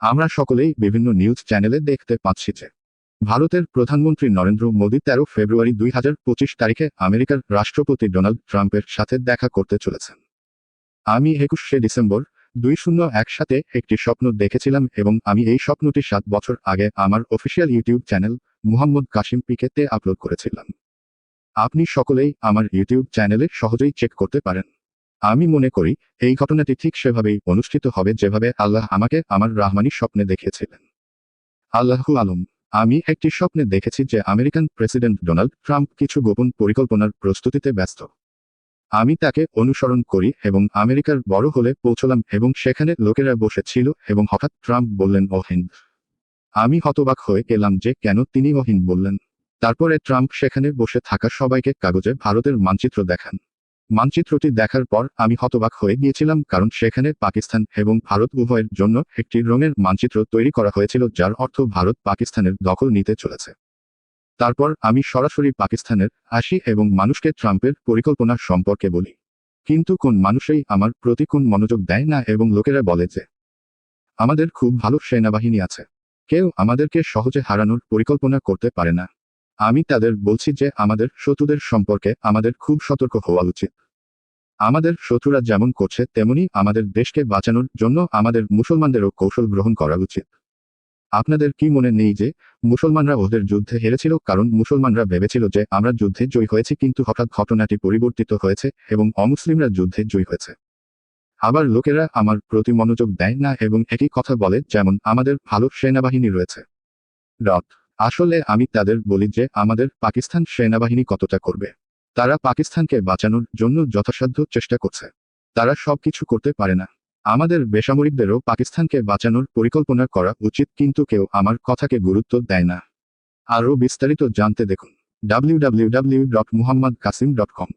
আমরা সকলেই বিভিন্ন নিউজ চ্যানেলে দেখতে পাচ্ছি যে ভারতের প্রধানমন্ত্রী নরেন্দ্র মোদী 13 ফেব্রুয়ারি 2025 তারিখে আমেরিকার রাষ্ট্রপতি ডোনাল্ড ট্রাম্পের সাথে দেখা করতে চলেছেন। আমি 21শে ডিসেম্বর 2001 সাথে একটি স্বপ্ন দেখেছিলাম এবং আমি এই স্বপ্নটি 7 বছর আগে আমার official YouTube channel Muhammad Kashim PK upload করেছিলাম। আপনি সকলেই আমার ইউটিউব চ্যানেলে সহজেই চেক করতে পারেন। আমি মনে করি এই ঘটনাটি ঠিক সেভাবেই অনুষ্ঠিত হবে যেভাবে আল্লাহ আমাকে আমার রাহমানি স্বপ্নে দেখিয়েছিলেন। আল্লাহু আলম। আমি একটি স্বপ্নে দেখেছি যে আমেরিকান প্রেসিডেন্ট ডোনাল্ড ট্রাম্প কিছু গোপন পরিকল্পনার প্রস্তুতিতে ব্যস্ত। আমি তাকে অনুসরণ করি এবং আমেরিকার বড় হলে পৌঁছলাম এবং সেখানে লোকেরা বসে ছিল এবং হঠাৎ ট্রাম্প বললেন ও হিন্দ। আমি হতবাক হয়ে গেলাম যে কেন তিনি ও হিন্দ বললেন। তারপরে ট্রাম্প সেখানে বসে থাকা সবাইকে কাগজে ভারতের মানচিত্র দেখান। মানচিত্রটি দেখার পর আমি হতবাক হয়ে গিয়েছিলাম কারণ সেখানে পাকিস্তান এবং ভারত উভয়ের জন্য একটি রঙের মানচিত্র তৈরি করা হয়েছিল যার অর্থ ভারত পাকিস্তানের দখল নিতে চলেছে। তারপর আমি সরাসরি পাকিস্তানের আসি এবং মানুষকে ট্রাম্পের পরিকল্পনা সম্পর্কে বলি। কিন্তু কোন মানুষই আমার প্রতি কোন মনোযোগ দেয় না এবং লোকেরা বলে যে আমাদের খুব ভালো সেনাবাহিনী আছে, কেউ আমাদেরকে সহজে হারানোর পরিকল্পনা করতে পারে না। আমি তাদের বলছি যে আমাদের শত্রুদের সম্পর্কে আমাদের খুব সতর্ক হওয়া উচিত। আমাদের শত্রুরা যেমন করছে তেমনি আমাদের দেশকে বাঁচানোর জন্য আমাদের মুসলমানদেরও কৌশল গ্রহণ করা উচিত। আপনাদের কি মনে নেই যে মুসলমানরা ওদের যুদ্ধে হেরেছিল কারণ মুসলমানরা ভেবেছিল যে আমরা যুদ্ধে জয়ী হয়েছি, কিন্তু হঠাৎ ঘটনাটি পরিবর্তিত হয়েছে এবং অমুসলিমরা যুদ্ধে জয়ী হয়েছে। আবার লোকেরা আমার প্রতি মনোযোগ দেয় না এবং একই কথা বলে যেমন আমাদের ভালো সেনাবাহিনী রয়েছে। আসলে আমি তাদের বলি যে আমাদের পাকিস্তান সেনাবাহিনী কতটা করবে। তারা পাকিস্তানকে বাঁচানোর জন্য যথাসাধ্য চেষ্টা করছে। তারা সবকিছু করতে পারে না। আমাদের বেসামরিকদেরও পাকিস্তানকে বাঁচানোর পরিকল্পনা করা উচিত, কিন্তু কেউ আমার কথাকে গুরুত্ব দেয় না। আরও বিস্তারিত জানতে দেখুন www.muhammadkasim.com।